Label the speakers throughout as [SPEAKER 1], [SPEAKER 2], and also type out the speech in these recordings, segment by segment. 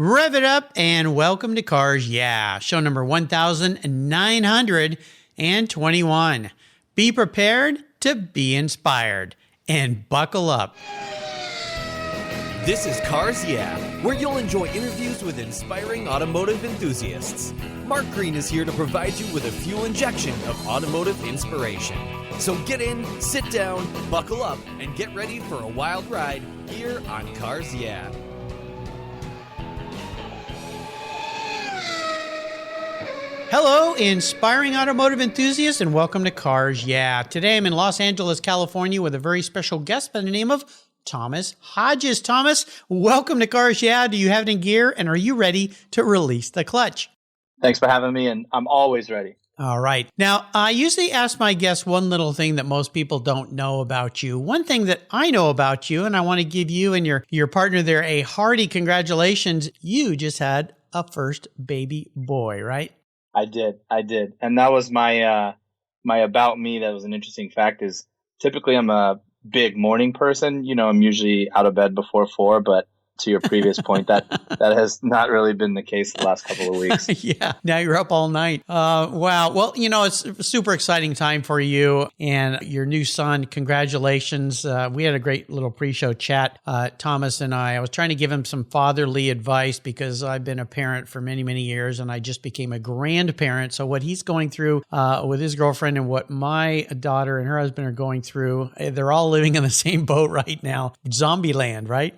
[SPEAKER 1] Rev it up and welcome to Cars Yeah, show number 1921. Be prepared to be inspired and buckle up.
[SPEAKER 2] This is Cars Yeah, where you'll enjoy interviews with inspiring automotive enthusiasts. Mark Green is here to provide you with a fuel injection of automotive inspiration. So get in, sit down, buckle up, and get ready for a wild ride here on Cars Yeah.
[SPEAKER 1] Hello, inspiring automotive enthusiasts, and welcome to Cars Yeah. Today I'm in Los Angeles, California with a very special guest by the name of Thomas Hodges. Thomas, welcome to Cars Yeah. Do you have any gear, and are you ready to release the clutch?
[SPEAKER 3] Thanks for having me, and I'm always ready.
[SPEAKER 1] All right. Now, I usually ask my guests one little thing that most people don't know about you. One thing that I know about you, and I want to give you and your partner there a hearty congratulations. You just had a first baby boy, right?
[SPEAKER 3] I did. And that was my about me. That was an interesting fact is typically I'm a big morning person. You know, I'm usually out of bed before 4, but to your previous point, that has not really been the case the last couple of weeks.
[SPEAKER 1] Yeah. Now you're up all night. Wow. Well, you know, it's a super exciting time for you and your new son. Congratulations. We had a great little pre-show chat, Thomas and I. I was trying to give him some fatherly advice because I've been a parent for many, many years and I just became a grandparent. So what he's going through with his girlfriend and what my daughter and her husband are going through, they're all living in the same boat right now. Zombie land, right?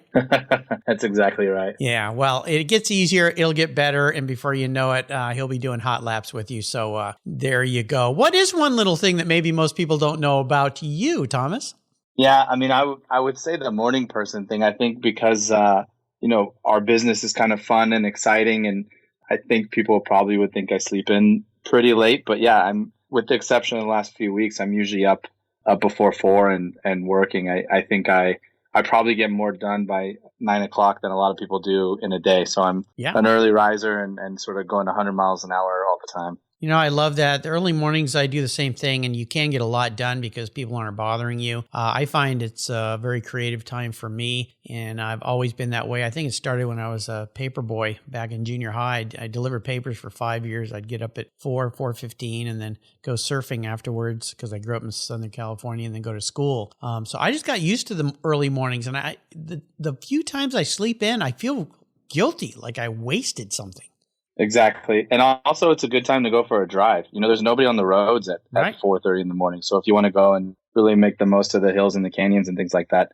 [SPEAKER 3] That's exactly right.
[SPEAKER 1] Yeah, well, it gets easier. It'll get better. And before you know it, he'll be doing hot laps with you. So there you go. What is one little thing that maybe most people don't know about you, Thomas?
[SPEAKER 3] Yeah, I mean, I would say the morning person thing. I think because, you know, our business is kind of fun and exciting. And I think people probably would think I sleep in pretty late. But yeah, with the exception of the last few weeks, I'm usually up before 4 and working. I think I probably get more done by 9 o'clock than a lot of people do in a day. So I'm an early riser and sort of going 100 miles an hour all the time.
[SPEAKER 1] You know, I love that. The early mornings, I do the same thing, and you can get a lot done because people aren't bothering you. I find it's a very creative time for me, and I've always been that way. I think it started when I was a paper boy back in junior high. I delivered papers for 5 years. I'd get up at 4:15, and then go surfing afterwards because I grew up in Southern California, and then go to school. So I just got used to the early mornings, and the few times I sleep in, I feel guilty, like I wasted something.
[SPEAKER 3] Exactly. And also it's a good time to go for a drive. You know, there's nobody on the roads at 4:30 in the morning. So if you want to go and really make the most of the hills and the canyons and things like that,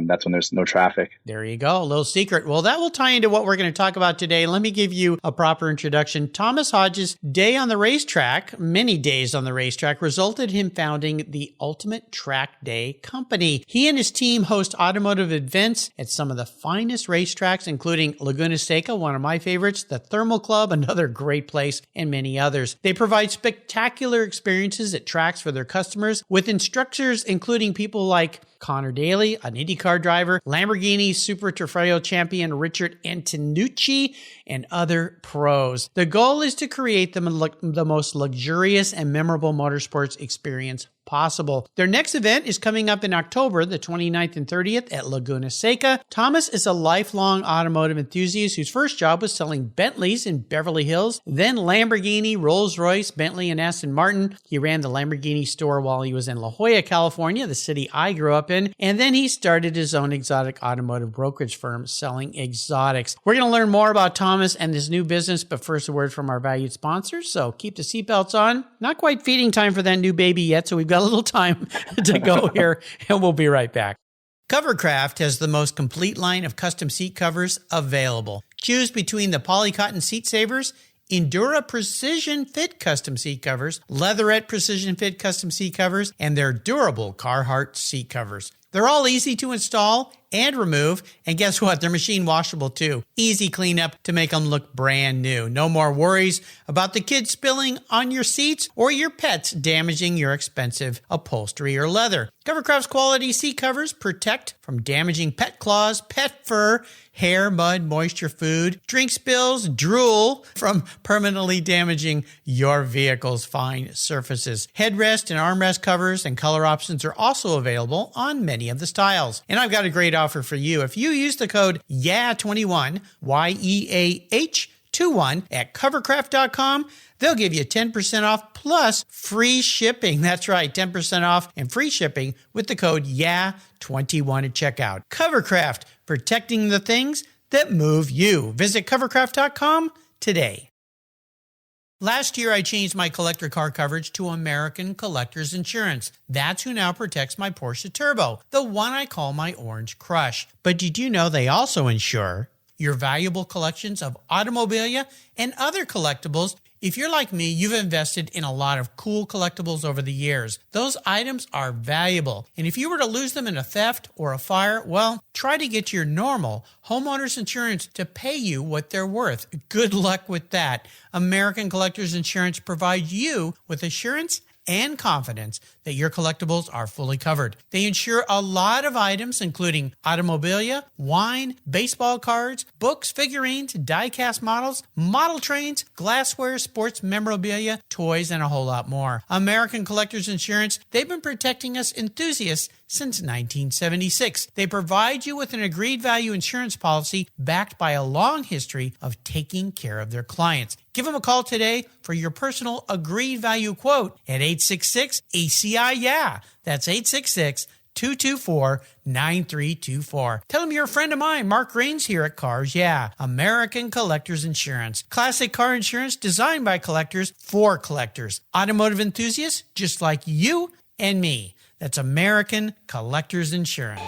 [SPEAKER 3] that's when there's no traffic.
[SPEAKER 1] There you go. A little secret. Well, that will tie into what we're going to talk about today. Let me give you a proper introduction. Thomas Hodges' day on the racetrack, many days on the racetrack, resulted in him founding the Ultimate Track Day Company. He and his team host automotive events at some of the finest racetracks, including Laguna Seca, one of my favorites, the Thermal Club, another great place, and many others. They provide spectacular experiences at tracks for their customers with instructors, including people like Connor Daly, an IndyCar driver, Lamborghini Super Trofeo champion Richard Antonucci, and other pros. The goal is to create the most luxurious and memorable motorsports experience possible. Their next event is coming up in October, the 29th and 30th at Laguna Seca. Thomas is a lifelong automotive enthusiast whose first job was selling Bentleys in Beverly Hills, then Lamborghini, Rolls-Royce, Bentley, and Aston Martin. He ran the Lamborghini store while he was in La Jolla, California, the city I grew up in, and then he started his own exotic automotive brokerage firm selling exotics. We're going to learn more about Thomas and his new business, but first a word from our valued sponsors, so keep the seatbelts on. Not quite feeding time for that new baby yet, so we've got a little time to go here, and we'll be right back. Covercraft has the most complete line of custom seat covers available. Choose between the Polycotton Seat Savers, Endura Precision Fit custom seat covers, Leatherette Precision Fit custom seat covers, and their durable Carhartt seat covers. They're all easy to install and remove, and guess what? They're machine washable too. Easy cleanup to make them look brand new. No more worries about the kids spilling on your seats or your pets damaging your expensive upholstery or leather. Covercraft's quality seat covers protect from damaging pet claws, pet fur, hair, mud, moisture, food, drink spills, drool from permanently damaging your vehicle's fine surfaces. Headrest and armrest covers and color options are also available on many any of the styles. And I've got a great offer for you. If you use the code YEAH21, YEAH21 at covercraft.com, they'll give you 10% off plus free shipping. That's right, 10% off and free shipping with the code YEAH21 at checkout. Covercraft, protecting the things that move you. Visit covercraft.com today. Last year, I changed my collector car coverage to American Collectors Insurance. That's who now protects my Porsche Turbo, the one I call my Orange Crush. But did you know they also insure your valuable collections of automobilia and other collectibles? If you're like me, you've invested in a lot of cool collectibles over the years. Those items are valuable. And if you were to lose them in a theft or a fire, well, try to get your normal homeowner's insurance to pay you what they're worth. Good luck with that. American Collectors Insurance provides you with assurance and confidence that your collectibles are fully covered. They insure a lot of items, including automobilia, wine, baseball cards, books, figurines, die-cast models, model trains, glassware, sports memorabilia, toys, and a whole lot more. American Collectors Insurance, they've been protecting us enthusiasts since 1976. They provide you with an agreed value insurance policy backed by a long history of taking care of their clients. Give them a call today for your personal agreed value quote at 866-ACI-YEAH. That's 866-224-9324. Tell them you're a friend of mine, Mark Rains here at Cars Yeah, American Collectors Insurance. Classic car insurance designed by collectors for collectors. Automotive enthusiasts just like you and me. That's American Collectors Insurance.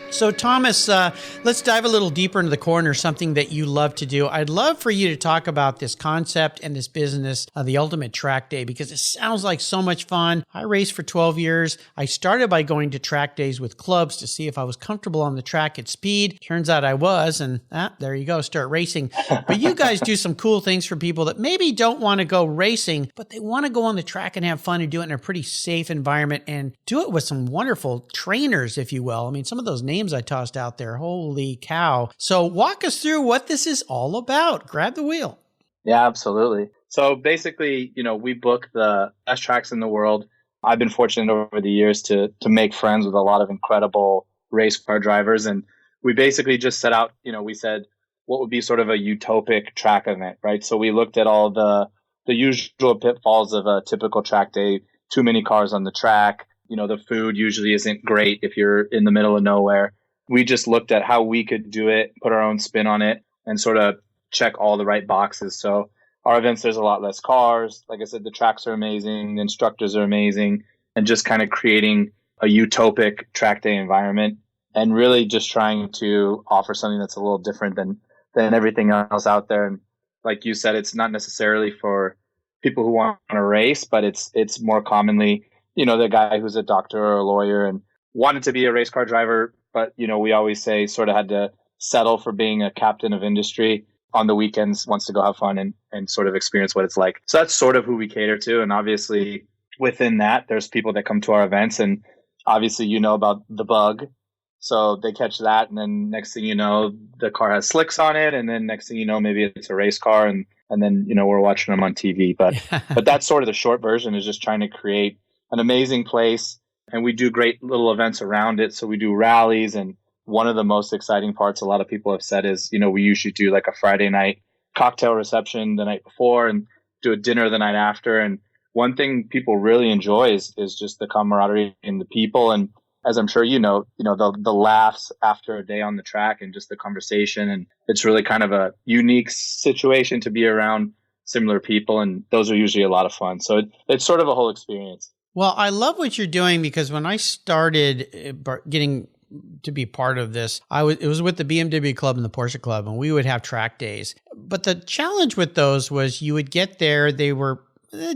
[SPEAKER 1] So Thomas, let's dive a little deeper into the corner, something that you love to do. I'd love for you to talk about this concept and this business of the Ultimate Track Day, because it sounds like so much fun. I raced for 12 years. I started by going to track days with clubs to see if I was comfortable on the track at speed. Turns out I was, and there you go, start racing. But you guys do some cool things for people that maybe don't want to go racing, but they want to go on the track and have fun and do it in a pretty safe environment and do it with some wonderful trainers, if you will. I mean, some of those names I tossed out there. Holy cow. So walk us through what this is all about. Grab the wheel.
[SPEAKER 3] Yeah, absolutely. So basically, we book the best tracks in the world. I've been fortunate over the years to make friends with a lot of incredible race car drivers. And we basically just set out, we said, what would be sort of a utopic track event, right? So we looked at all the usual pitfalls of a typical track day, too many cars on the track. The food usually isn't great if you're in the middle of nowhere. We just looked at how we could do it, put our own spin on it, and sort of check all the right boxes. So our events, there's a lot less cars. Like I said, the tracks are amazing, the instructors are amazing, and just kind of creating a utopic track day environment and really just trying to offer something that's a little different than everything else out there. And like you said, it's not necessarily for people who want to race, but it's more commonly, the guy who's a doctor or a lawyer and wanted to be a race car driver, but, we always say sort of had to settle for being a captain of industry on the weekends, wants to go have fun and sort of experience what it's like. So that's sort of who we cater to. And obviously within that, there's people that come to our events, and obviously, about the bug. So they catch that. And then next thing you know, the car has slicks on it. And then next thing you know, maybe it's a race car. And then, we're watching them on TV. But that's sort of the short version, is just trying to create an amazing place. And we do great little events around it. So we do rallies. And one of the most exciting parts a lot of people have said is, we usually do like a Friday night cocktail reception the night before and do a dinner the night after. And one thing people really enjoy is just the camaraderie and the people. And as I'm sure the laughs after a day on the track and just the conversation. And it's really kind of a unique situation to be around similar people. And those are usually a lot of fun. So it's sort of a whole experience.
[SPEAKER 1] Well, I love what you're doing, because when I started getting to be part of this, it was with the BMW Club and the Porsche Club, and we would have track days. But the challenge with those was you would get there, they were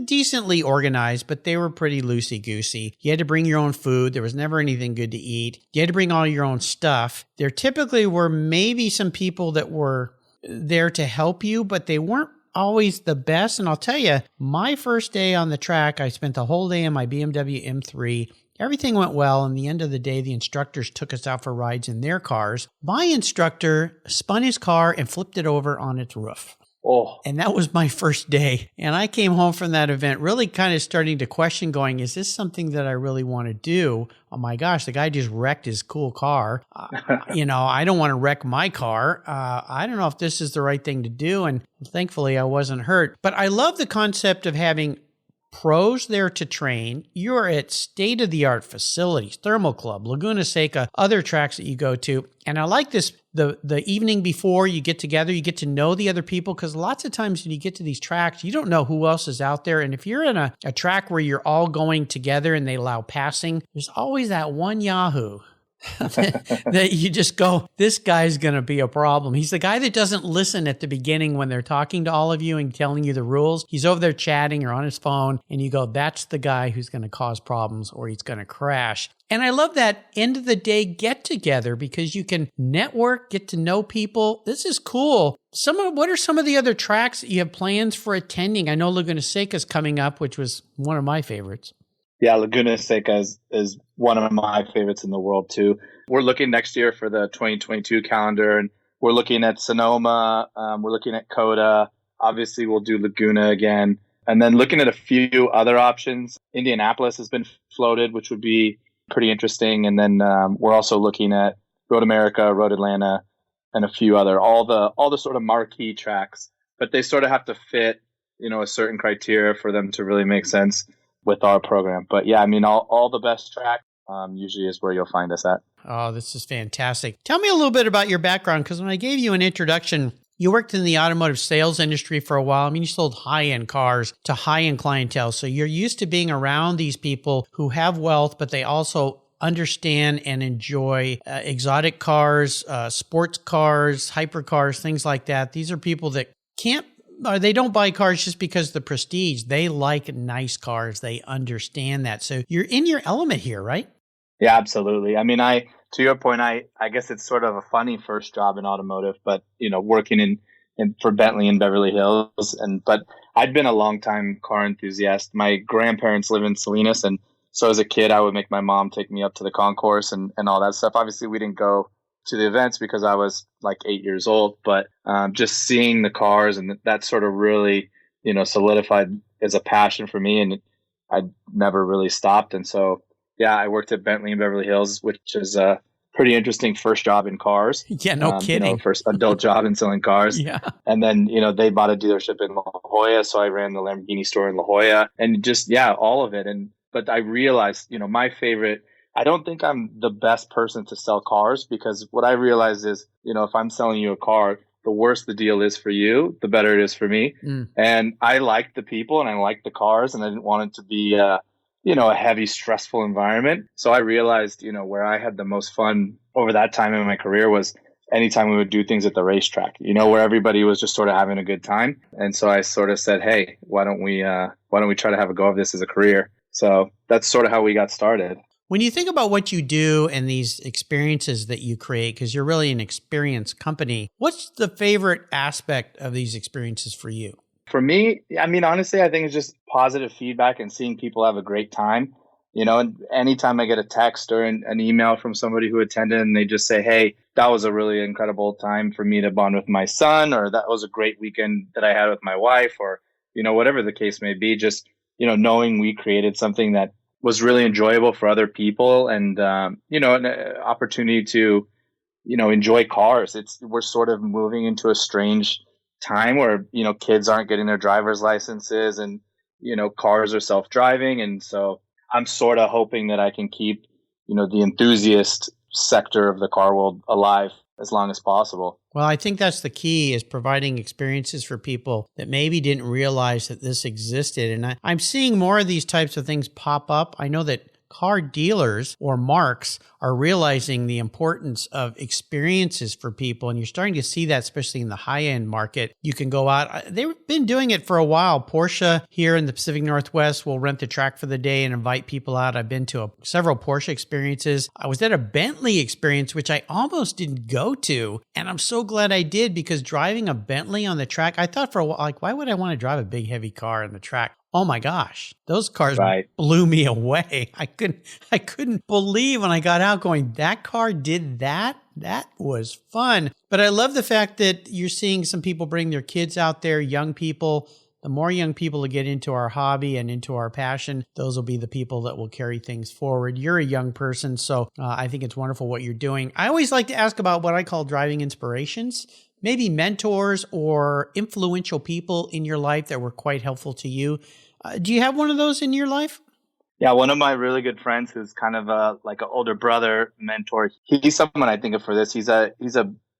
[SPEAKER 1] decently organized, but they were pretty loosey-goosey. You had to bring your own food. There was never anything good to eat. You had to bring all your own stuff. There typically were maybe some people that were there to help you, but they weren't always the best. And I'll tell you, my first day on the track, I spent the whole day in my BMW M3. Everything went well. And the end of the day, the instructors took us out for rides in their cars. My instructor spun his car and flipped it over on its roof.
[SPEAKER 3] Oh,
[SPEAKER 1] And that was my first day. And I came home from that event really kind of starting to question going, is this something that I really want to do? Oh my gosh, the guy just wrecked his cool car. I don't want to wreck my car. I don't know if this is the right thing to do. And thankfully I wasn't hurt. But I love the concept of having pros there to train. You're at state-of-the-art facilities, Thermal Club, Laguna Seca, other tracks that you go to. And I like this, the evening before you get together, you get to know the other people, because lots of times when you get to these tracks, you don't know who else is out there. And if you're in a track where you're all going together and they allow passing, there's always that one Yahoo that you just go, this guy's going to be a problem. He's the guy that doesn't listen at the beginning when they're talking to all of you and telling you the rules. He's over there chatting or on his phone, and you go, that's the guy who's going to cause problems or he's going to crash. And I love that end of the day get together because you can network, get to know people. This is cool. What are some of the other tracks that you have plans for attending? I know Laguna Seca is coming up, which was one of my favorites.
[SPEAKER 3] Yeah, Laguna Seca is one of my favorites in the world too. We're looking next year for the 2022 calendar, and we're looking at Sonoma. We're looking at Coda. Obviously, we'll do Laguna again, and then looking at a few other options. Indianapolis has been floated, which would be pretty interesting, and then we're also looking at Road America, Road Atlanta, and a few other all the sort of marquee tracks, but they sort of have to fit a certain criteria for them to really make sense with our program. But yeah, I mean, all the best track usually is where you'll find us at.
[SPEAKER 1] Oh, this is fantastic. Tell me a little bit about your background, because when I gave you an introduction, you worked in the automotive sales industry for a while. I mean, you sold high-end cars to high-end clientele. So you're used to being around these people who have wealth, but they also understand and enjoy exotic cars, sports cars, hypercars, things like that. These are people that they don't buy cars just because of the prestige. They like nice cars. They understand that. So you're in your element here, right?
[SPEAKER 3] Yeah, absolutely. I mean, to your point, I guess it's sort of a funny first job in automotive, but working for Bentley in Beverly Hills, but I'd been a long time car enthusiast. My grandparents live in Salinas, and so as a kid, I would make my mom take me up to the concourse and all that stuff. Obviously, we didn't go to the events because I was like 8 years old, but just seeing the cars and that sort of really, solidified as a passion for me, and I never really stopped. And so, yeah, I worked at Bentley in Beverly Hills, which is a pretty interesting first job in cars.
[SPEAKER 1] Yeah, no kidding.
[SPEAKER 3] First adult job in selling cars.
[SPEAKER 1] Yeah.
[SPEAKER 3] And then, they bought a dealership in La Jolla, so I ran the Lamborghini store in La Jolla, and just, all of it. But I realized, my favorite, I don't think I'm the best person to sell cars, because what I realized is, if I'm selling you a car, the worse the deal is for you, the better it is for me. And I liked the people and I liked the cars, and I didn't want it to be, a heavy, stressful environment. So I realized, where I had the most fun over that time in my career was anytime we would do things at the racetrack, where everybody was just sort of having a good time. And so I sort of said, hey, why don't we try to have a go of this as a career? So that's sort of how we got started.
[SPEAKER 1] When you think about what you do and these experiences that you create, because you're really an experience company, what's the favorite aspect of these experiences for you?
[SPEAKER 3] For me, I mean, honestly, I think it's just positive feedback and seeing people have a great time. And anytime I get a text or an email from somebody who attended and they just say, hey, that was a really incredible time for me to bond with my son, or that was a great weekend that I had with my wife, or, whatever the case may be, just, knowing we created something that was really enjoyable for other people, and, an opportunity to, enjoy cars. We're sort of moving into a strange time where, kids aren't getting their driver's licenses, and, cars are self-driving. And so I'm sort of hoping that I can keep, the enthusiast sector of the car world alive as long as possible.
[SPEAKER 1] Well, I think that's the key, is providing experiences for people that maybe didn't realize that this existed. And I'm seeing more of these types of things pop up. I know that car dealers or marques are realizing the importance of experiences for people. And you're starting to see that, especially in the high-end market. You can go out. They've been doing it for a while. Porsche here in the Pacific Northwest will rent the track for the day and invite people out. I've been to several Porsche experiences. I was at a Bentley experience, which I almost didn't go to. And I'm so glad I did, because driving a Bentley on the track, I thought for a while, like, why would I want to drive a big, heavy car on the track? Oh my gosh, those cars blew me away. I couldn't believe when I got out going, that car did that? That was fun. But I love the fact that you're seeing some people bring their kids out there, young people. The more young people that get into our hobby and into our passion, those will be the people that will carry things forward. You're a young person, so I think it's wonderful what you're doing. I always like to ask about what I call driving inspirations, maybe mentors or influential people in your life that were quite helpful to you. Do you have one of those in your life?
[SPEAKER 3] Yeah, one of my really good friends who's kind of like an older brother mentor. He's someone I think of for this. He's a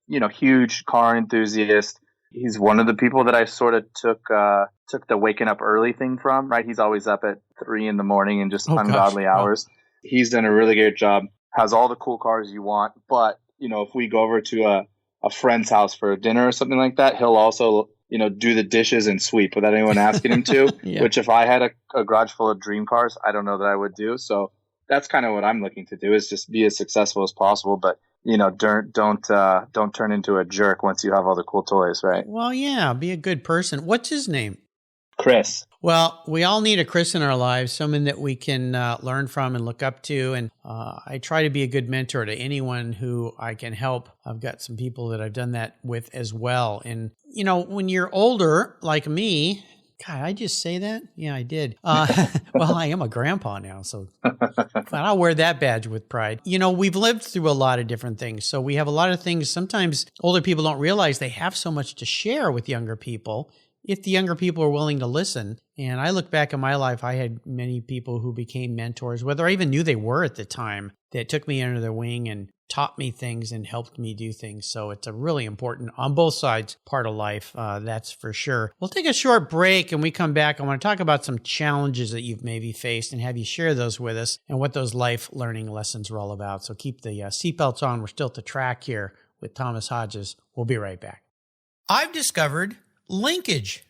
[SPEAKER 3] huge car enthusiast. He's one of the people that I sort of took the waking up early thing from, right? He's always up at 3 a.m. and just ungodly hours. Wow. He's done a really great job, has all the cool cars you want. But, if we go over to a friend's house for a dinner or something like that, he'll also, do the dishes and sweep without anyone asking him to, yeah. Which if I had a garage full of dream cars, I don't know that I would do. So that's kind of what I'm looking to do, is just be as successful as possible. But don't turn into a jerk once you have all the cool toys, right?
[SPEAKER 1] Well, yeah, be a good person. What's his name?
[SPEAKER 3] Chris.
[SPEAKER 1] Well, we all need a Chris in our lives, someone that we can learn from and look up to. And I try to be a good mentor to anyone who I can help. I've got some people that I've done that with as well. And, when you're older, like me, God, I just say that? Yeah, I did. Well, I am a grandpa now, so but I'll wear that badge with pride. We've lived through a lot of different things. So we have a lot of things. Sometimes older people don't realize they have so much to share with younger people if the younger people are willing to listen. And I look back in my life, I had many people who became mentors, whether I even knew they were at the time, that took me under their wing and taught me things and helped me do things. So it's a really important, on both sides, part of life, that's for sure. We'll take a short break, and we come back. I want to talk about some challenges that you've maybe faced and have you share those with us and what those life learning lessons are all about. So keep the seatbelts on. We're still at the track here with Thomas Hodges. We'll be right back. I've discovered Linkage.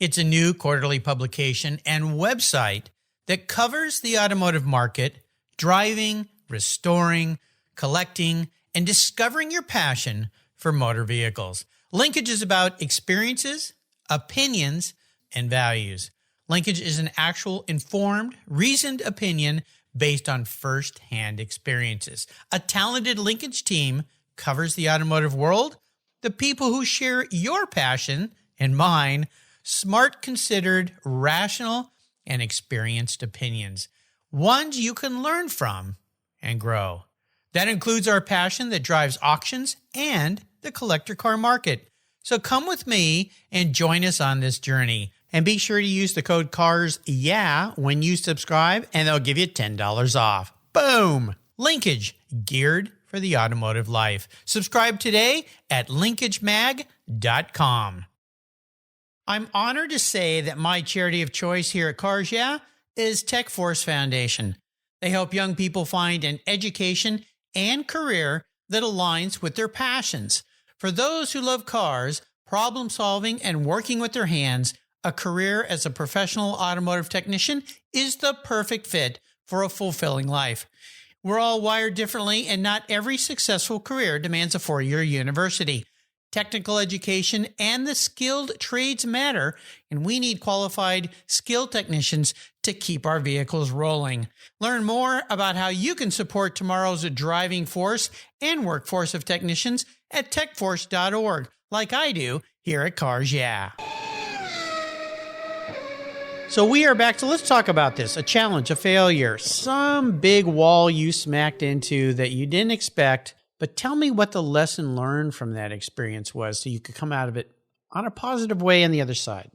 [SPEAKER 1] It's a new quarterly publication and website that covers the automotive market, driving, restoring, collecting, and discovering your passion for motor vehicles. Linkage is about experiences, opinions, and values. Linkage is an actual informed, reasoned opinion based on first-hand experiences. A talented Linkage team covers the automotive world, the people who share your passion and mine, smart, considered, rational, and experienced opinions, ones you can learn from and grow. That includes our passion that drives auctions and the collector car market. So come with me and join us on this journey. And be sure to use the code CARSYEAH when you subscribe, and they'll give you $10 off. Boom! Linkage, geared for the automotive life. Subscribe today at linkagemag.com. I'm honored to say that my charity of choice here at Cars Yeah is Tech Force Foundation. They help young people find an education and career that aligns with their passions. For those who love cars, problem solving, and working with their hands, a career as a professional automotive technician is the perfect fit for a fulfilling life. We're all wired differently, and not every successful career demands a 4-year university. Technical education and the skilled trades matter, and we need qualified, skilled technicians to keep our vehicles rolling. Learn more about how you can support tomorrow's driving force and workforce of technicians at techforce.org, like I do here at Cars Yeah. So we are back. So let's talk about this. A challenge, a failure, some big wall you smacked into that you didn't expect. But tell me what the lesson learned from that experience was so you could come out of it on a positive way on the other side.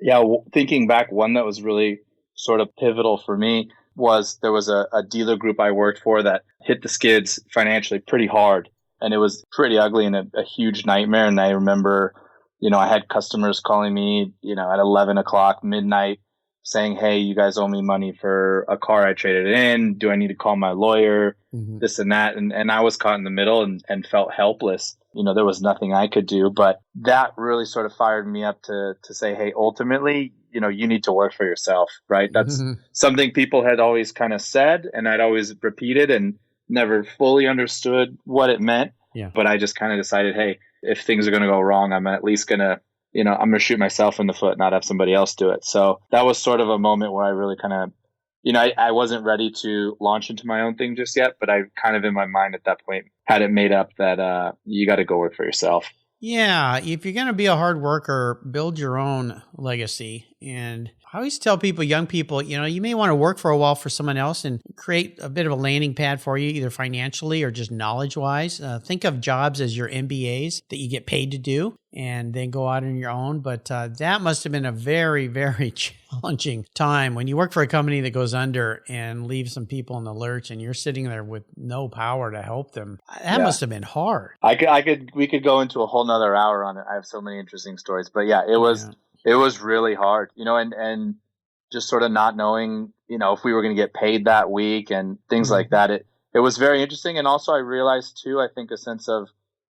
[SPEAKER 3] Yeah, thinking back, one that was really sort of pivotal for me was there was a dealer group I worked for that hit the skids financially pretty hard. And it was pretty ugly and a huge nightmare. And I remember, I had customers calling me, at 11 o'clock, midnight, saying, hey, you guys owe me money for a car I traded in. Do I need to call my lawyer? Mm-hmm. This and that. And I was caught in the middle and felt helpless. There was nothing I could do. But that really sort of fired me up to say, hey, ultimately, you need to work for yourself, right? That's something people had always kind of said, and I'd always repeated and never fully understood what it meant. Yeah. But I just kind of decided, hey, if things are going to go wrong, I'm at least going to I'm going to shoot myself in the foot, not have somebody else do it. So that was sort of a moment where I really kind of, I wasn't ready to launch into my own thing just yet, but I kind of in my mind at that point had it made up that you got to go work for yourself.
[SPEAKER 1] Yeah, if you're going to be a hard worker, build your own legacy. And I always tell people, young people, you may want to work for a while for someone else and create a bit of a landing pad for you, either financially or just knowledge-wise. Think of jobs as your MBAs that you get paid to do and then go out on your own. But that must have been a very, very challenging time when you work for a company that goes under and leaves some people in the lurch and you're sitting there with no power to help them. That must have been hard.
[SPEAKER 3] We could go into a whole nother hour on it. I have so many interesting stories, but it was really hard, and just sort of not knowing, if we were going to get paid that week and things like that. It was very interesting. And also I realized too, I think a sense of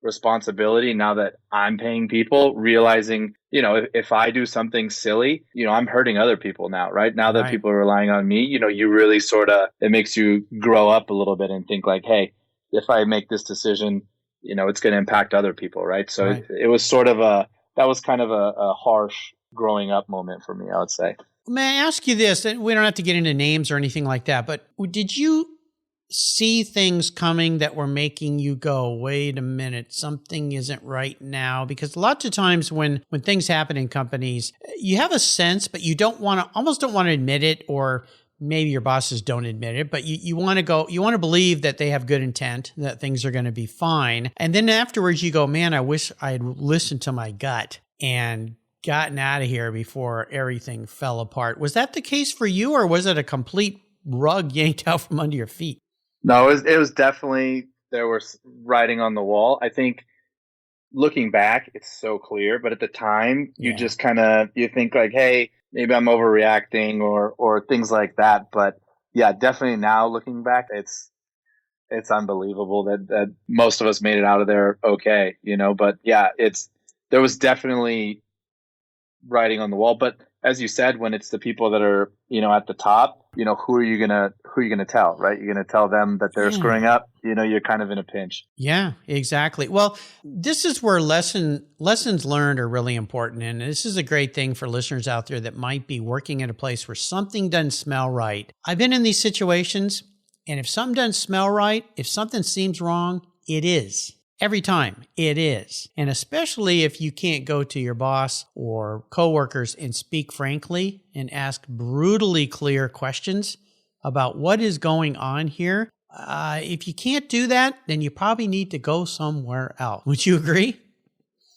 [SPEAKER 3] responsibility now that I'm paying people, realizing, if I do something silly, I'm hurting other people now, right? Now that people are relying on me, you really it makes you grow up a little bit and think like, hey, if I make this decision, it's going to impact other people, right? So it was that was kind of a harsh growing up moment for me, I would say.
[SPEAKER 1] May I ask you this? We don't have to get into names or anything like that, but did you see things coming that were making you go, wait a minute, something isn't right now? Because lots of times when things happen in companies, you have a sense, but you almost don't want to admit it, or maybe your bosses don't admit it, but you want to believe that they have good intent, that things are going to be fine. And then afterwards you go, man, I wish I had listened to my gut and gotten out of here before everything fell apart. Was that the case for you, or was it a complete rug yanked out from under your feet?
[SPEAKER 3] No, it was definitely, there was writing on the wall. I think looking back, it's so clear, but at the time you just you think like, hey, maybe I'm overreacting or things like that. But yeah, definitely now looking back, it's unbelievable that most of us made it out of there okay, but yeah, there was definitely writing on the wall. But as you said, when it's the people that are, at the top, who are you gonna tell, right? You're gonna tell them that they're screwing up, you're kind of in a pinch. Yeah,
[SPEAKER 1] exactly. Well, this is where lessons learned are really important. And this is a great thing for listeners out there that might be working at a place where something doesn't smell right. I've been in these situations, and if something doesn't smell right, if something seems wrong, it is. Every time it is. And especially if you can't go to your boss or coworkers and speak frankly and ask brutally clear questions about what is going on here. If you can't do that, then you probably need to go somewhere else. Would you agree?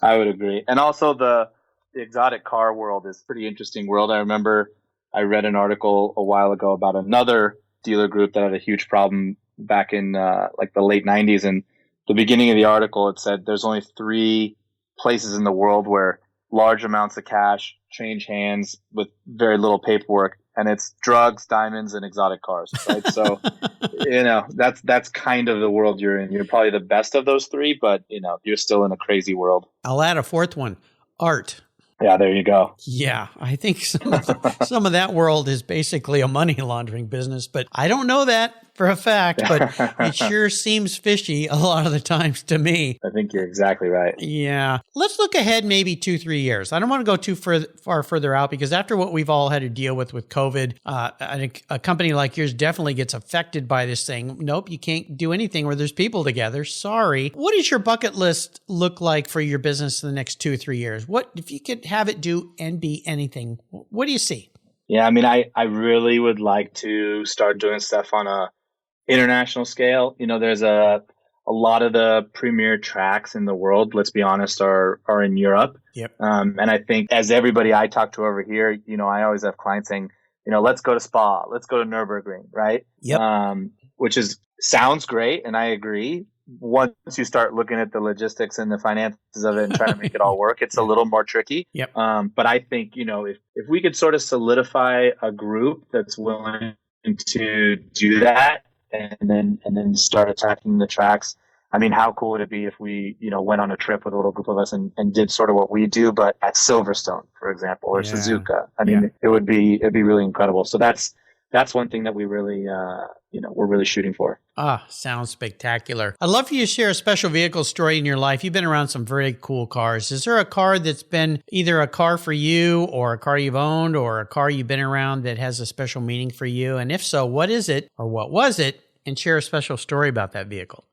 [SPEAKER 3] I would agree. And also the exotic car world is a pretty interesting world. I remember I read an article a while ago about another dealer group that had a huge problem back in like the late 90s. And the beginning of the article, it said there's only 3 places in the world where large amounts of cash change hands with very little paperwork, and it's drugs, diamonds, and exotic cars, right? So, that's kind of the world you're in. You're probably the best of those 3, but, you're still in a crazy world.
[SPEAKER 1] I'll add a 4th one, art.
[SPEAKER 3] Yeah, there you go.
[SPEAKER 1] Yeah, I think some of that world is basically a money laundering business, but I don't know that for a fact, but it sure seems fishy a lot of the times to me.
[SPEAKER 3] I think you're exactly right.
[SPEAKER 1] Yeah. Let's look ahead maybe 2-3 years. I don't want to go too far further out, because after what we've all had to deal with COVID, a company like yours definitely gets affected by this thing. Nope, you can't do anything where there's people together. Sorry. What does your bucket list look like for your business in the next 2-3 years? What if you could have it do and be anything? What do you see?
[SPEAKER 3] Yeah, I mean, I really would like to start doing stuff on a international scale. There's a lot of the premier tracks in the world, let's be honest, are in Europe.
[SPEAKER 1] Yep.
[SPEAKER 3] And I think as everybody I talk to over here, I always have clients saying, let's go to Spa, let's go to Nürburgring, right?
[SPEAKER 1] Yep.
[SPEAKER 3] Which sounds great. And I agree. Once you start looking at the logistics and the finances of it and trying to make it all work, it's a little more tricky.
[SPEAKER 1] Yep.
[SPEAKER 3] But I think, if we could sort of solidify a group that's willing to do that, and then start attacking the tracks. I mean, how cool would it be if we, went on a trip with a little group of us and did sort of what we do, but at Silverstone, for example, or Suzuka. I mean, it'd be really incredible. So that's one thing that we really, we're really shooting for.
[SPEAKER 1] Sounds spectacular. I'd love for you to share a special vehicle story in your life. You've been around some very cool cars. Is there a car that's been either a car for you or a car you've owned or a car you've been around that has a special meaning for you? And if so, what is it or what was it? And share a special story about that vehicle.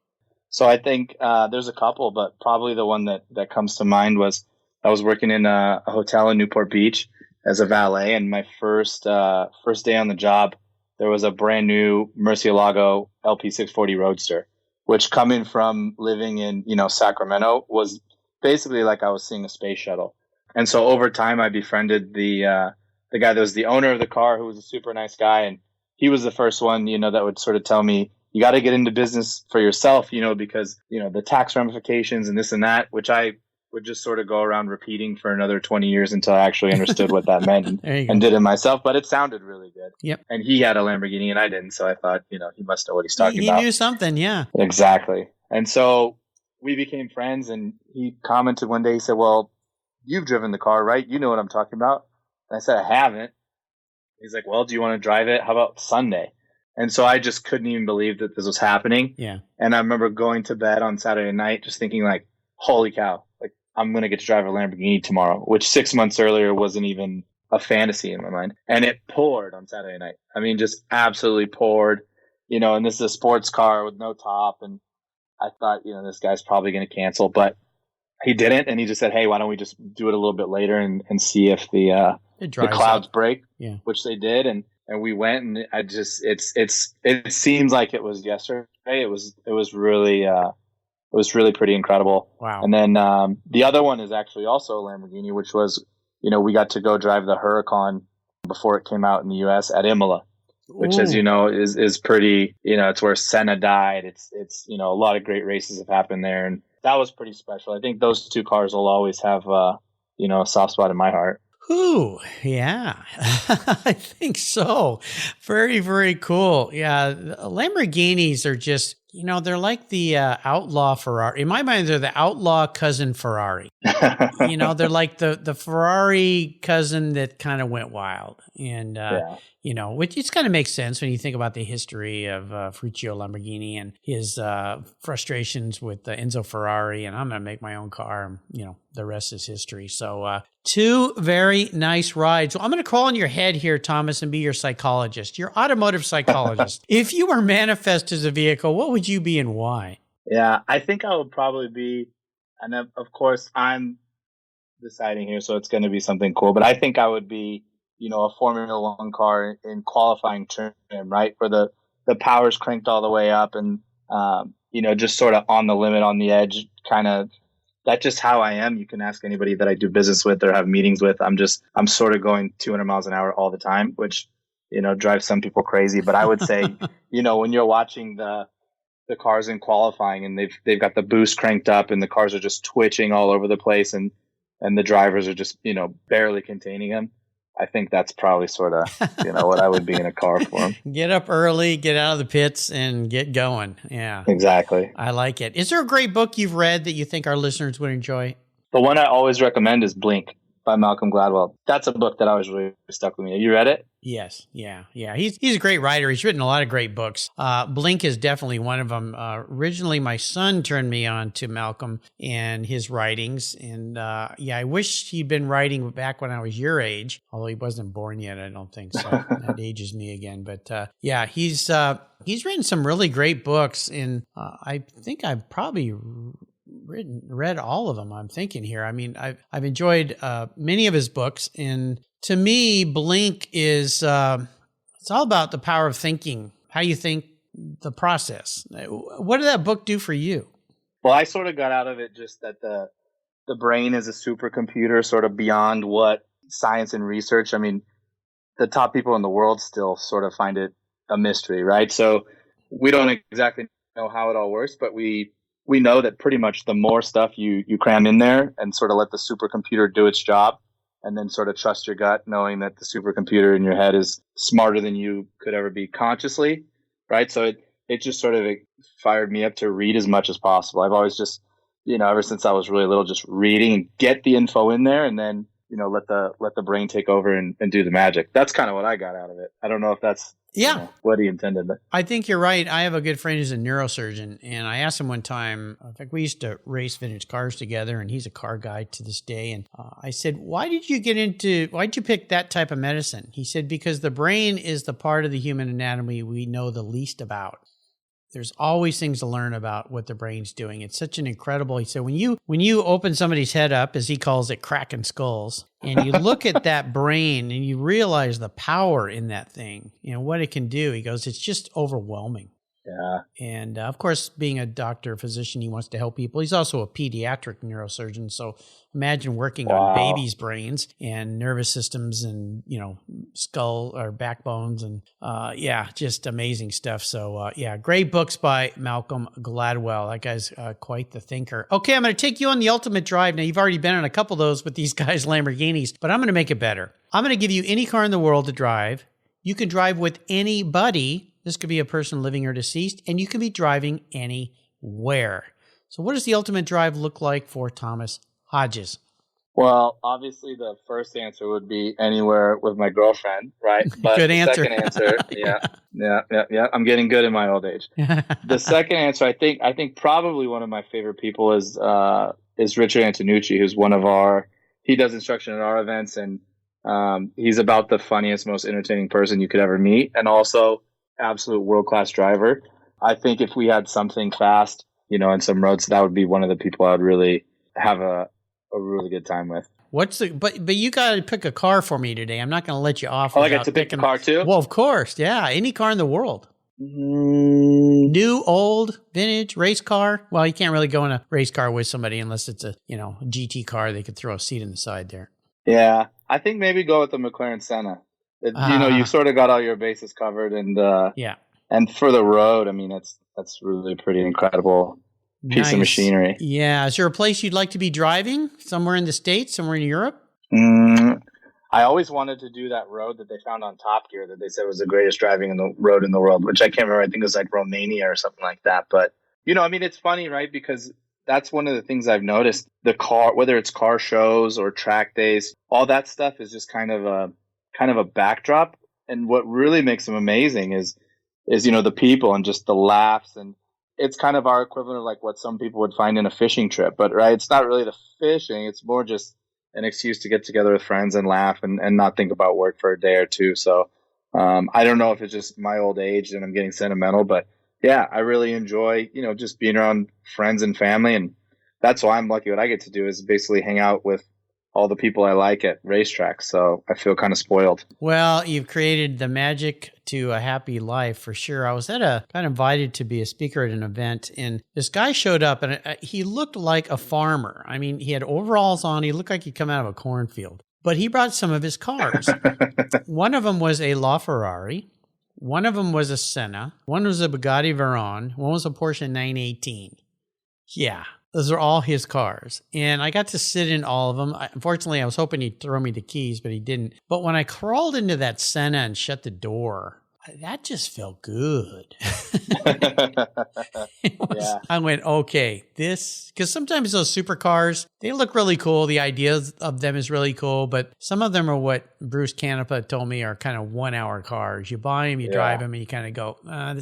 [SPEAKER 3] So I think there's a couple, but probably the one that comes to mind was I was working in a hotel in Newport Beach as a valet, and my first day on the job, there was a brand new Murcielago LP640 Roadster, which coming from living in Sacramento was basically like I was seeing a space shuttle. And so over time, I befriended the guy that was the owner of the car, who was a super nice guy, and he was the first one that would sort of tell me, you got to get into business for yourself, because, the tax ramifications and this and that, which I would just sort of go around repeating for another 20 years until I actually understood what that meant and did it myself. But it sounded really good.
[SPEAKER 1] Yep.
[SPEAKER 3] And he had a Lamborghini and I didn't. So I thought, he must know what he's talking about.
[SPEAKER 1] He knew something. Yeah.
[SPEAKER 3] Exactly. And so we became friends, and he commented one day, he said, well, you've driven the car, right? You know what I'm talking about. And I said, I haven't. He's like, well, do you want to drive it? How about Sunday? And so I just couldn't even believe that this was happening.
[SPEAKER 1] Yeah.
[SPEAKER 3] And I remember going to bed on Saturday night just thinking like, holy cow, like I'm going to get to drive a Lamborghini tomorrow, which 6 months earlier wasn't even a fantasy in my mind. And it poured on Saturday night. I mean, just absolutely poured, and this is a sports car with no top. And I thought, this guy's probably going to cancel, but he didn't. And he just said, hey, why don't we just do it a little bit later and see if the clouds break, which they did. And we went, and it seems like it was yesterday. It was really pretty incredible.
[SPEAKER 1] Wow.
[SPEAKER 3] And then the other one is actually also a Lamborghini, which was, we got to go drive the Huracan before it came out in the US at Imola, which, as you know, is pretty, it's where Senna died. It's a lot of great races have happened there, and that was pretty special. I think those two cars will always have a soft spot in my heart.
[SPEAKER 1] Ooh, yeah, I think so. Very, very cool. Yeah, Lamborghinis are just, they're like the outlaw Ferrari. In my mind, they're the outlaw cousin Ferrari. They're like the Ferrari cousin that kind of went wild. And, which it kind of makes sense when you think about the history of Ferruccio Lamborghini and his frustrations with Enzo Ferrari. And I'm going to make my own car. The rest is history. So two very nice rides. Well, I'm going to crawl on your head here, Thomas, and be your psychologist, your automotive psychologist. If you were manifest as a vehicle, what would you be and why?
[SPEAKER 3] Yeah, I think I would probably be, and of course I'm deciding here, so it's going to be something cool, but I think I would be, a Formula One car in qualifying trim, right? Where the power's cranked all the way up and, just sort of on the limit, on the edge, kind of. That's just how I am. You can ask anybody that I do business with or have meetings with. I'm sort of going 200 miles an hour all the time, which, drives some people crazy. But I would say, when you're watching the cars in qualifying and they've got the boost cranked up and the cars are just twitching all over the place and the drivers are just, barely containing them. I think that's probably sort of, what I would be in a car for them.
[SPEAKER 1] Get up early, get out of the pits, and get going. Yeah.
[SPEAKER 3] Exactly.
[SPEAKER 1] I like it. Is there a great book you've read that you think our listeners would enjoy?
[SPEAKER 3] The one I always recommend is Blink by Malcolm Gladwell. That's a book that always really stuck with me. Have you read it?
[SPEAKER 1] Yes. Yeah. He's a great writer. He's written a lot of great books. Blink is definitely one of them. Originally, my son turned me on to Malcolm and his writings. And I wish he'd been writing back when I was your age, although he wasn't born yet, I don't think. So that ages me again. But he's written some really great books. And I think I've probably read all of them. I'm thinking here. I mean, I've enjoyed many of his books, and to me, Blink is it's all about the power of thinking, how you think, the process. What did that book do for you?
[SPEAKER 3] Well, I sort of got out of it just that the brain is a supercomputer, sort of beyond what science and research. I mean, the top people in the world still sort of find it a mystery, right? So we don't exactly know how it all works, but we know that pretty much the more stuff you cram in there and sort of let the supercomputer do its job, and then sort of trust your gut, knowing that the supercomputer in your head is smarter than you could ever be consciously, right? So it just sort of fired me up to read as much as possible. I've always just, ever since I was really little, just reading and get the info in there and then, let the brain take over and do the magic. That's kind of what I got out of it. I don't know if that's what he intended.
[SPEAKER 1] I think you're right. I have a good friend who's a neurosurgeon, and I asked him one time, in fact, we used to race vintage cars together, and he's a car guy to this day. And I said, why'd you pick that type of medicine? He said, because the brain is the part of the human anatomy we know the least about. There's always things to learn about what the brain's doing. It's such an incredible, he said, when you open somebody's head up, as he calls it, cracking skulls, and you look at that brain and you realize the power in that thing, what it can do, he goes, it's just overwhelming.
[SPEAKER 3] Yeah.
[SPEAKER 1] And of course, being a doctor, physician, he wants to help people. He's also a pediatric neurosurgeon. So imagine working on babies' brains and nervous systems and, skull or backbones and, just amazing stuff. So, great books by Malcolm Gladwell. That guy's quite the thinker. Okay, I'm going to take you on the ultimate drive. Now, you've already been on a couple of those with these guys, Lamborghinis, but I'm going to make it better. I'm going to give you any car in the world to drive. You can drive with anybody. This could be a person living or deceased, and you can be driving anywhere. So what does the ultimate drive look like for Thomas Hodges?
[SPEAKER 3] Well, obviously the first answer would be anywhere with my girlfriend, right? But
[SPEAKER 1] good answer.
[SPEAKER 3] Second answer, yeah. I'm getting good in my old age. The second answer, I think probably one of my favorite people is Richard Antonucci, who's he does instruction at our events, and he's about the funniest, most entertaining person you could ever meet, and also absolute world-class driver. I think if we had something fast, and some roads, that would be one of the people I would really have a really good time with.
[SPEAKER 1] But you got to pick a car for me today. I'm not going to let you off.
[SPEAKER 3] I get to pick a car too?
[SPEAKER 1] Well, of course. Yeah. Any car in the world. New, old, vintage, race car. Well, you can't really go in a race car with somebody unless it's a GT car. They could throw a seat in the side there. Yeah.
[SPEAKER 3] I think maybe go with the McLaren Senna. You've sort of got all your bases covered, and and for the road, I mean, that's really a pretty incredible piece of machinery.
[SPEAKER 1] Yeah. Is there a place you'd like to be driving? Somewhere in the States? Somewhere in Europe?
[SPEAKER 3] I always wanted to do that road that they found on Top Gear that they said was the greatest driving in the road in the world, which I can't remember. I think it was like Romania or something like that. But it's funny, right? Because that's one of the things I've noticed. The car, whether it's car shows or track days, all that stuff is just kind of a backdrop, and what really makes them amazing is the people and just the laughs, and it's kind of our equivalent of like what some people would find in a fishing trip, but right, it's not really the fishing, it's more just an excuse to get together with friends and laugh and not think about work for a day or two. So I don't know if it's just my old age and I'm getting sentimental, but yeah, I really enjoy just being around friends and family, and that's why I'm lucky. What I get to do is basically hang out with all the people I like at racetracks. So I feel kind of spoiled.
[SPEAKER 1] Well, you've created the magic to a happy life for sure. I was got invited to be a speaker at an event, and this guy showed up, and he looked like a farmer. I mean, he had overalls on. He looked like he'd come out of a cornfield, but he brought some of his cars. One of them was a LaFerrari. One of them was a Senna. One was a Bugatti Veyron. One was a Porsche 918. Yeah. Those are all his cars. And I got to sit in all of them. Unfortunately, I was hoping he'd throw me the keys, but he didn't. But when I crawled into that Senna and shut the door, that just felt good. I went, okay, because sometimes those supercars, they look really cool. The idea of them is really cool, but some of them are what Bruce Canepa told me are kind of 1 hour cars. You buy them, you drive them, and you kind of go, I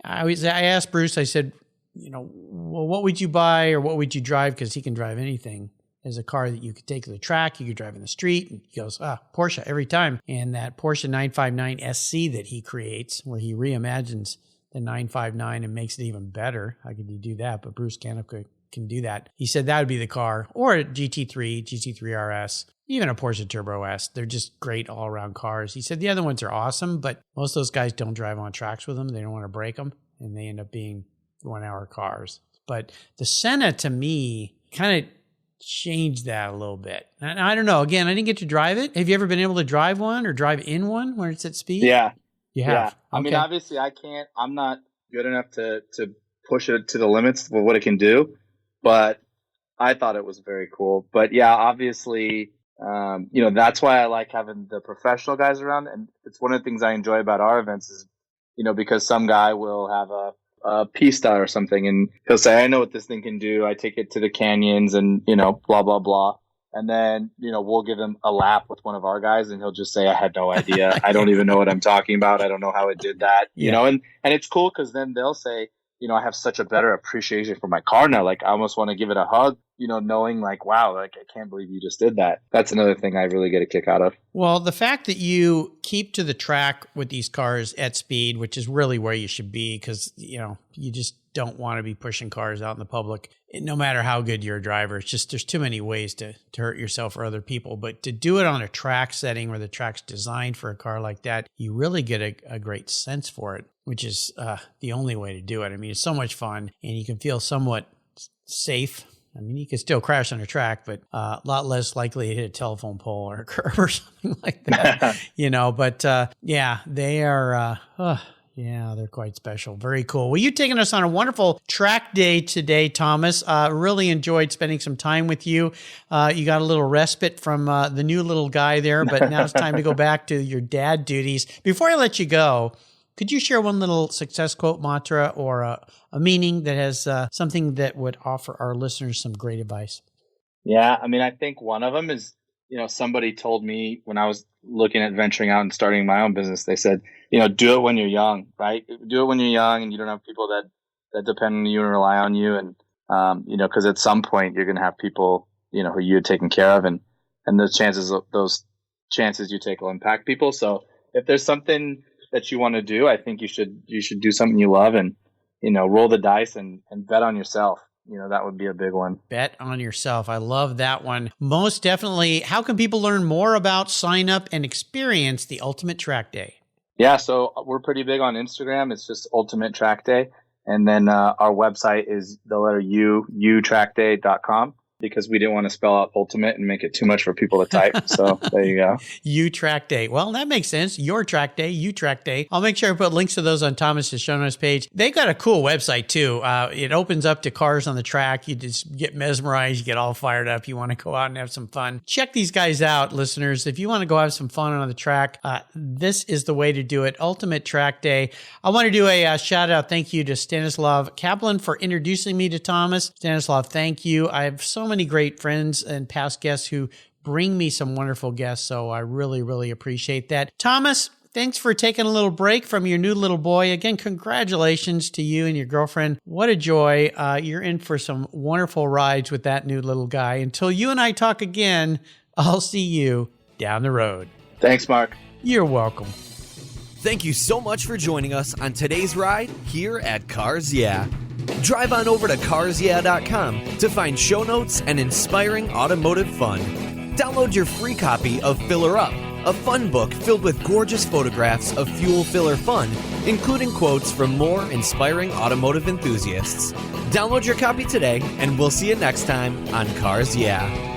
[SPEAKER 1] asked Bruce, I said, well, what would you buy or what would you drive? Because he can drive anything. There's a car that you could take to the track, you could drive in the street. And he goes, Porsche every time. And that Porsche 959 SC that he creates, where he reimagines the 959 and makes it even better. How could you do that? But Bruce Canepa can do that. He said that would be the car, or a GT3 RS, even a Porsche Turbo S. They're just great all-around cars. He said the other ones are awesome, but most of those guys don't drive on tracks with them. They don't want to break them, and they end up being 1 hour cars. But the Senna to me kind of changed that a little bit. And I don't know. Again, I didn't get to drive it. Have you ever been able to drive one or drive in one where it's at speed?
[SPEAKER 3] Yeah.
[SPEAKER 1] You have?
[SPEAKER 3] Yeah. I mean, obviously I can't, I'm not good enough to push it to the limits of what it can do, but I thought it was very cool. But yeah, obviously, that's why I like having the professional guys around. And it's one of the things I enjoy about our events is, because some guy will have a pista or something, and he'll say, I know what this thing can do. I take it to the canyons and, blah, blah, blah. And then, we'll give him a lap with one of our guys, and he'll just say, I had no idea. I don't even know what I'm talking about. I don't know how it did that, and it's cool because then they'll say, I have such a better appreciation for my car now. Like I almost want to give it a hug, knowing like, wow, like I can't believe you just did that. That's another thing I really get a kick out of.
[SPEAKER 1] Well, the fact that you keep to the track with these cars at speed, which is really where you should be, because, you just don't want to be pushing cars out in the public, no matter how good you're a driver. It's just, there's too many ways to hurt yourself or other people. But to do it on a track setting where the track's designed for a car like that, you really get a great sense for it, which is the only way to do it. I mean, it's so much fun, and you can feel somewhat safe. I mean, you could still crash on a track, but a lot less likely to hit a telephone pole or a curb or something like that, But they are, they're quite special. Very cool. Well, you've taken us on a wonderful track day today, Thomas. Really enjoyed spending some time with you. You got a little respite from the new little guy there, but now it's time to go back to your dad duties. Before I let you go, could you share one little success quote, mantra, or a meaning that has something that would offer our listeners some great advice?
[SPEAKER 3] Yeah, I mean, I think one of them is, somebody told me when I was looking at venturing out and starting my own business, they said, do it when you're young, right? Do it when you're young and you don't have people that depend on you and rely on you. And, because at some point you're going to have people, who you're taking care of, and those chances you take will impact people. So if there's something that you want to do, I think you should do something you love and, roll the dice and bet on yourself. That would be a big one. Bet
[SPEAKER 1] on yourself. I love that one. Most definitely. How can people learn more about, sign up, and experience the Ultimate Track Day?
[SPEAKER 3] Yeah, so we're pretty big on Instagram. It's just Ultimate Track Day. And then our website is the letter utrackday.com. Because we didn't want to spell out ultimate and make it too much for people to type. So there you go.
[SPEAKER 1] U Track Day. Well, that makes sense. Your Track Day, U Track Day. I'll make sure I put links to those on Thomas's show notes page. They got a cool website too. It opens up to cars on the track. You just get mesmerized. You get all fired up. You want to go out and have some fun. Check these guys out, listeners. If you want to go have some fun on the track, this is the way to do it. Ultimate Track Day. I want to do a shout out. Thank you to Stanislav Kaplan for introducing me to Thomas. Stanislav, thank you. I have so many great friends and past guests who bring me some wonderful guests, so I really, really appreciate that. Thomas, thanks for taking a little break from your new little boy. Again, congratulations to you and your girlfriend. What a joy. You're in for some wonderful rides with that new little guy. Until you and I talk again, I'll see you down the road.
[SPEAKER 3] Thanks, Mark.
[SPEAKER 1] You're welcome.
[SPEAKER 2] Thank you so much for joining us on today's ride here at Cars Yeah. Drive on over to carsyeah.com to find show notes and inspiring automotive fun. Download your free copy of Filler Up, a fun book filled with gorgeous photographs of fuel filler fun, including quotes from more inspiring automotive enthusiasts. Download your copy today, and we'll see you next time on Cars Yeah.